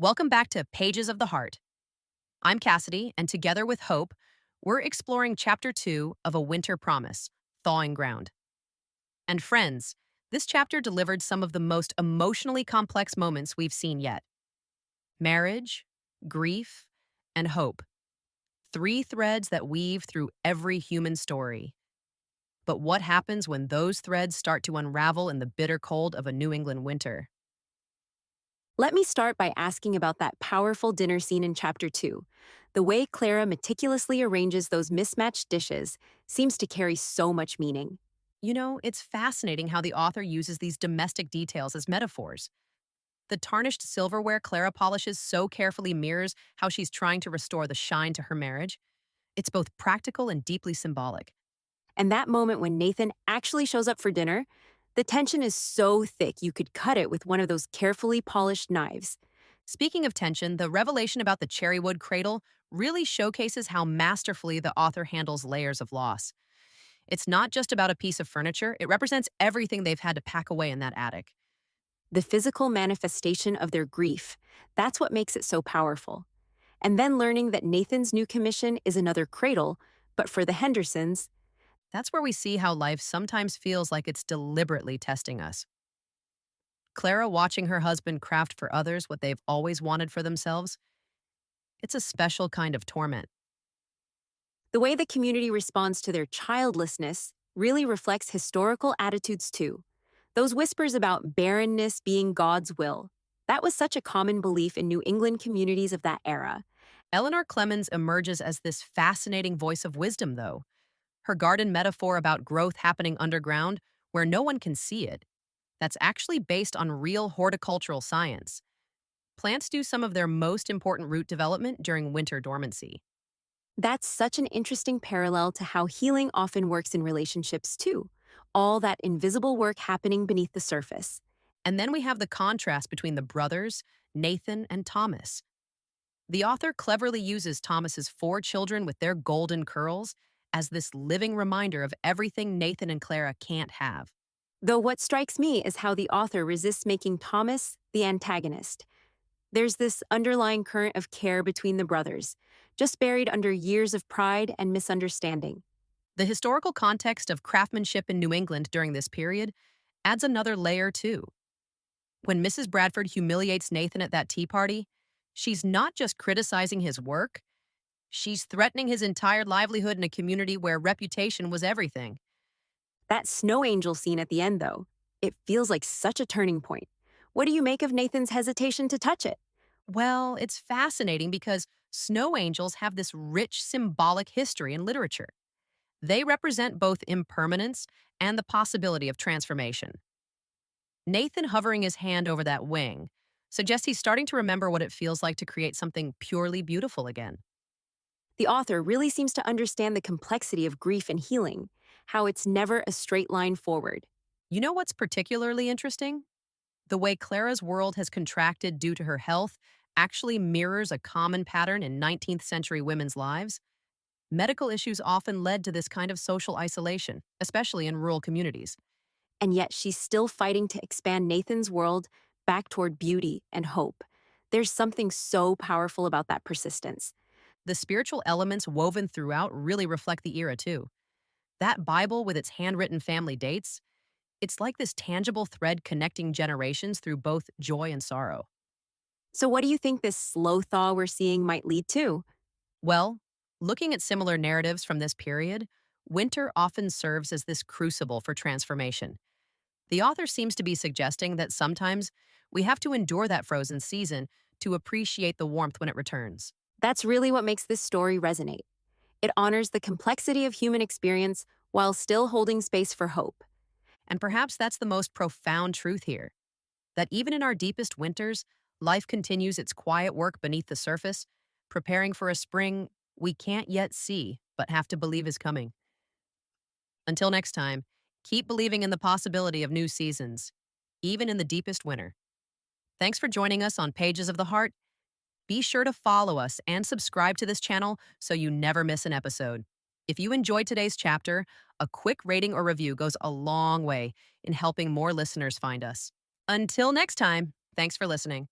Welcome back to Pages of the Heart. I'm Cassidy, and together with Hope, we're exploring Chapter 2 of A Winter Promise, Thawing Ground. And friends, this chapter delivered some of the most emotionally complex moments we've seen yet. Marriage, grief, and hope. Three threads that weave through every human story. But what happens when those threads start to unravel in the bitter cold of a New England winter? Let me start by asking about that powerful dinner scene in Chapter 2. The way Clara meticulously arranges those mismatched dishes seems to carry so much meaning. It's fascinating how the author uses these domestic details as metaphors. The tarnished silverware Clara polishes so carefully mirrors how she's trying to restore the shine to her marriage. It's both practical and deeply symbolic. And that moment when Nathan actually shows up for dinner, the tension is so thick you could cut it with one of those carefully polished knives. Speaking of tension, the revelation about the cherrywood cradle really showcases how masterfully the author handles layers of loss. It's not just about a piece of furniture, it represents everything they've had to pack away in that attic. The physical manifestation of their grief, that's what makes it so powerful. And then learning that Nathan's new commission is another cradle, but for the Hendersons. That's where we see how life sometimes feels like it's deliberately testing us. Clara watching her husband craft for others what they've always wanted for themselves, it's a special kind of torment. The way the community responds to their childlessness really reflects historical attitudes too. Those whispers about barrenness being God's will, that was such a common belief in New England communities of that era. Eleanor Clemens emerges as this fascinating voice of wisdom, though. Her garden metaphor about growth happening underground, where no one can see it, that's actually based on real horticultural science. Plants do some of their most important root development during winter dormancy. That's such an interesting parallel to how healing often works in relationships too. All that invisible work happening beneath the surface. And then we have the contrast between the brothers, Nathan and Thomas. The author cleverly uses Thomas's four children with their golden curls as this living reminder of everything Nathan and Clara can't have. Though what strikes me is how the author resists making Thomas the antagonist. There's this underlying current of care between the brothers, just buried under years of pride and misunderstanding. The historical context of craftsmanship in New England during this period adds another layer, too. When Mrs. Bradford humiliates Nathan at that tea party, she's not just criticizing his work, she's threatening his entire livelihood in a community where reputation was everything. That snow angel scene at the end, though, it feels like such a turning point. What do you make of Nathan's hesitation to touch it? Well, it's fascinating because snow angels have this rich symbolic history in literature. They represent both impermanence and the possibility of transformation. Nathan hovering his hand over that wing suggests he's starting to remember what it feels like to create something purely beautiful again. The author really seems to understand the complexity of grief and healing, how it's never a straight line forward. You know what's particularly interesting? The way Clara's world has contracted due to her health actually mirrors a common pattern in 19th century women's lives. Medical issues often led to this kind of social isolation, especially in rural communities. And yet she's still fighting to expand Nathan's world back toward beauty and hope. There's something so powerful about that persistence. The spiritual elements woven throughout really reflect the era, too. That Bible with its handwritten family dates, it's like this tangible thread connecting generations through both joy and sorrow. So, what do you think this slow thaw we're seeing might lead to? Well, looking at similar narratives from this period, winter often serves as this crucible for transformation. The author seems to be suggesting that sometimes we have to endure that frozen season to appreciate the warmth when it returns. That's really what makes this story resonate. It honors the complexity of human experience while still holding space for hope. And perhaps that's the most profound truth here, that even in our deepest winters, life continues its quiet work beneath the surface, preparing for a spring we can't yet see but have to believe is coming. Until next time, keep believing in the possibility of new seasons, even in the deepest winter. Thanks for joining us on Pages of the Heart. Be sure to follow us and subscribe to this channel so you never miss an episode. If you enjoyed today's chapter, a quick rating or review goes a long way in helping more listeners find us. Until next time, thanks for listening.